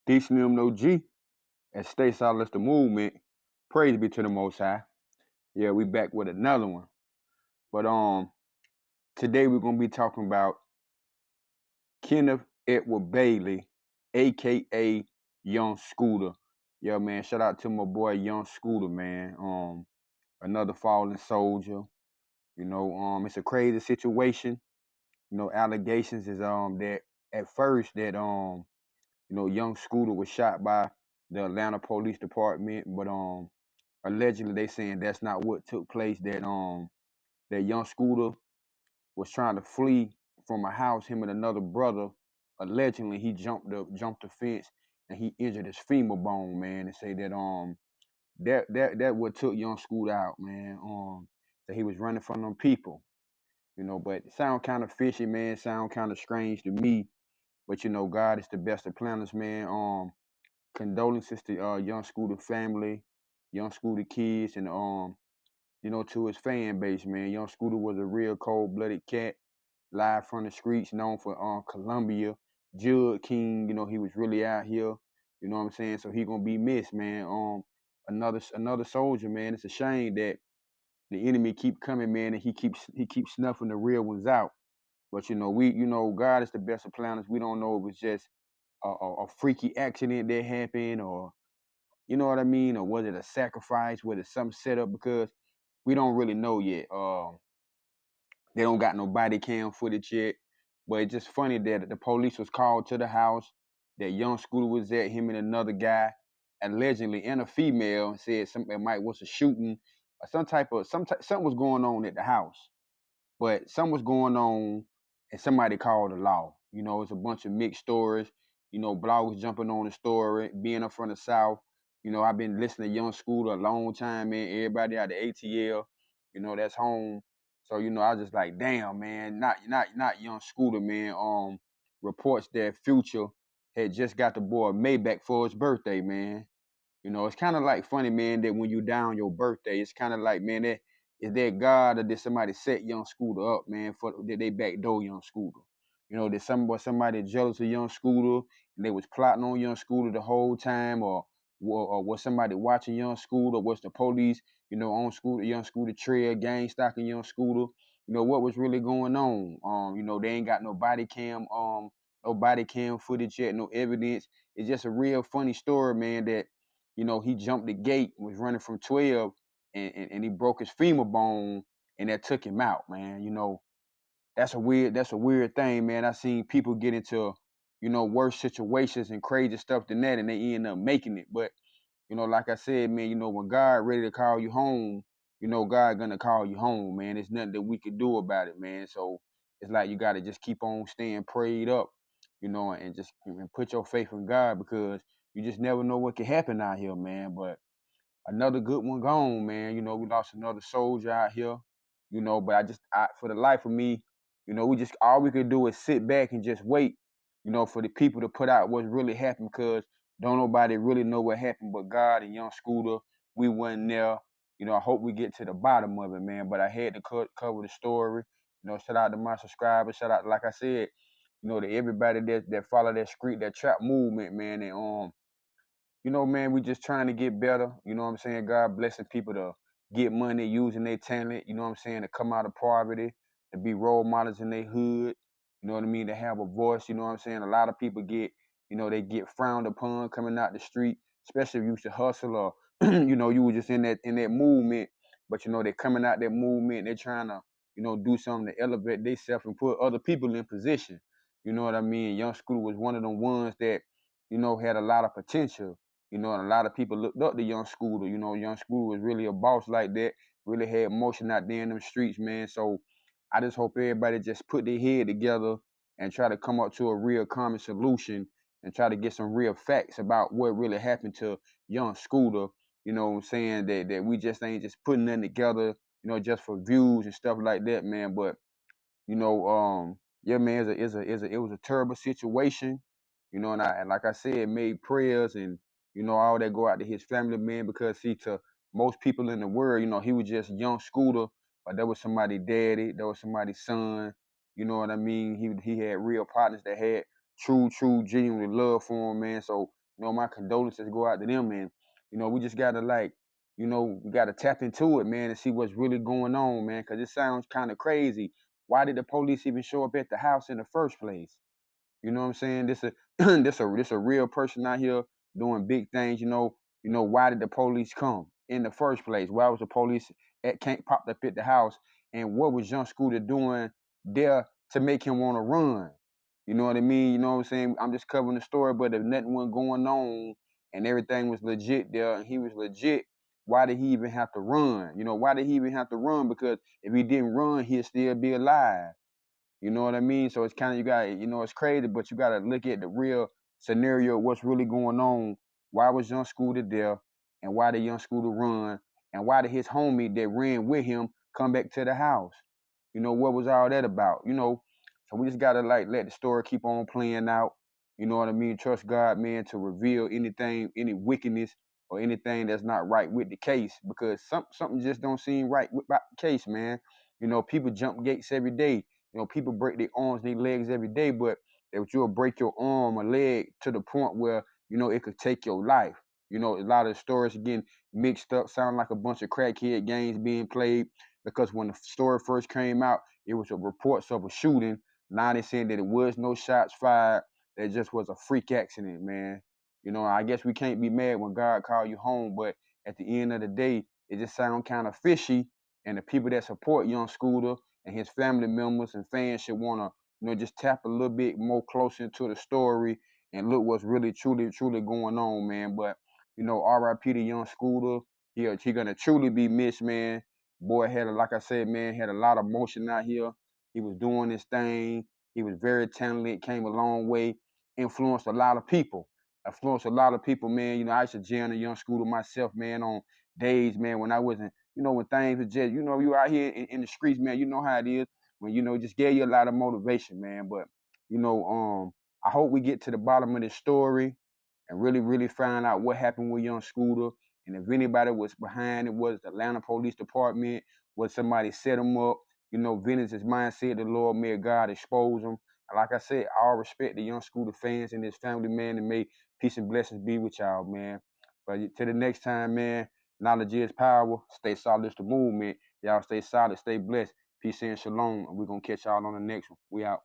DEESLIMDAOG and Stay Solid as the movement. Praise be to the Most High. Yeah, we back with another one. But today we're gonna be talking about Kenneth Edward Bailey, aka Young Scooter. Yeah, man. Shout out to my boy Young Scooter, man. Another fallen soldier. It's a crazy situation. Allegations is that at first that Young Scooter was shot by the Atlanta Police Department, but allegedly they saying that's not what took place. That Young Scooter was trying to flee from a house. Him and another brother, allegedly he jumped the fence and he injured his femur bone, man. And say that that what took Young Scooter out, man. That he was running from them people, But it sound kind of fishy, man. Sound kind of strange to me. But God is the best of planners, man. Condolences to Young Scooter family, Young Scooter kids, and to his fan base, man. Young Scooter was a real cold-blooded cat, live from the streets, known for Columbia, Jud King. He was really out here. You know what I'm saying? So he gonna be missed, man. Another soldier, man. It's a shame that the enemy keep coming, man, and he keeps snuffing the real ones out. But God is the best of planners. We don't know if it's just a freaky accident that happened, or you know what I mean, or was it a sacrifice? Was it some setup? Because we don't really know yet. They don't got no body cam footage yet. But it's just funny that the police was called to the house that Young Scooter was at, him and another guy, allegedly, and a female, and said something that might was a shooting or something was going on at the house. But something was going on, and somebody called the law. It's a bunch of mixed stories. Bloggers jumping on the story, being up from the South. I've been listening to Young Scooter a long time, man. Everybody out the ATL, that's home. So, I was just like, damn, man, not Young Scooter, man. Reports that Future had just got the boy Maybach for his birthday, man. It's kind of like funny, man, that when you down your birthday, it's kind of like, man, that is that God or did somebody set Young Scooter up, man, for did they backdoor Young Scooter? Did somebody jealous of Young Scooter and they was plotting on Young Scooter the whole time, or was somebody watching Young Scooter? Was the police, on Scooter, Young Scooter trail, gang stalking Young Scooter? What was really going on? They ain't got no body cam footage yet, no evidence. It's just a real funny story, man, that he jumped the gate, was running from 12, and he broke his femur bone, and that took him out, man. That's a weird thing, man. I seen people get into, worse situations and crazy stuff than that, and they end up making it. But, like I said, man, when God ready to call you home, God gonna call you home, man. There's nothing that we could do about it, man. So it's like you gotta just keep on staying prayed up, and just put your faith in God, because you just never know what can happen out here, man. But another good one gone, man. We lost another soldier out here, but for the life of me, we just, all we could do is sit back and just wait, for the people to put out what's really happened, because don't nobody really know what happened but God and Young Scooter. We wasn't there. I hope we get to the bottom of it, man. But I had to cover the story. Shout out to my subscribers. Shout out, like I said, to everybody that follow that street, that trap movement, man. And man, we just trying to get better. You know what I'm saying? God blessing people to get money using their talent, you know what I'm saying, to come out of poverty, to be role models in their hood, you know what I mean, to have a voice, you know what I'm saying? A lot of people get, they get frowned upon coming out the street, especially if you used to hustle, or, you were just in that movement, but they're coming out that movement, they're trying to, do something to elevate themselves and put other people in position. You know what I mean? Young Scooter was one of them ones that, had a lot of potential, and a lot of people looked up to Young Scooter. Young Scooter was really a boss like that, really had motion out there in them streets, man. So I just hope everybody just put their head together and try to come up to a real common solution and try to get some real facts about what really happened to Young Scooter. What I'm saying, that we just ain't just putting nothing together, just for views and stuff like that, man. But yeah, man, it was a terrible situation, and like I said, made prayers and all that go out to his family, man, because see, to most people in the world, he was just Young Scooter, but there was somebody's daddy, there was somebody's son, you know what I mean? He had real partners that had true, genuine love for him, man. So my condolences go out to them, and we just gotta like, we gotta tap into it, man, and see what's really going on, man, because it sounds kind of crazy. Why did the police even show up at the house in the first place? You know what I'm saying? This a this a real person out here doing big things. Why did the police come in the first place? Why was the police can't popped up at the house? And what was young Scooter doing there to make him want to run? You know what I mean? You know what I'm saying? I'm just covering the story, but if nothing was going on and everything was legit there and he was legit, why did he even have to run? Why did he even have to run? Because if he didn't run, he'd still be alive. You know what I mean? So it's kind of, you got, it's crazy, but you got to look at the real scenario, what's really going on. Why was young Scooter there? And why did young Scooter run? And why did his homie that ran with him come back to the house? What was all that about? So we just got to like let the story keep on playing out. You know what I mean? Trust God, man, to reveal anything, any wickedness or anything that's not right with the case, because something just don't seem right about the case, man. People jump gates every day. People break their arms, their legs every day, but if you'll break your arm or leg to the point where, it could take your life. A lot of stories getting mixed up, sound like a bunch of crackhead games being played, because when the story first came out, it was a reports of a shooting. Now they saying that it was no shots fired. That just was a freak accident, man. I guess we can't be mad when God called you home, but at the end of the day, it just sounds kind of fishy. And the people that support young Scooter and his family members and fans should want to, just tap a little bit more closer into the story and look what's really truly going on, man. But R.I.P. to young Scooter. He gonna truly be missed, man. Boy had, like I said, man, had a lot of motion out here. He was doing his thing. He was very talented. Came a long way. Influenced a lot of people. Influenced a lot of people, man. I used to jam a young Scooter myself, man, on days, man, when I wasn't, when things were just, you out here in the streets, man, you know how it is. When, just gave you a lot of motivation, man. But, I hope we get to the bottom of this story and really, really find out what happened with young Scooter. And if anybody was behind it, was the Atlanta Police Department, was somebody set him up, vengeance is mindset, the Lord, may God expose him. And like I said, all respect the young Scooter fans and his family, man, and may peace and blessings be with y'all, man. But to the next time, man, knowledge is power. Stay solid, it's the movement. Y'all stay solid, stay blessed. Peace and shalom. And we're going to catch y'all on the next one. We out.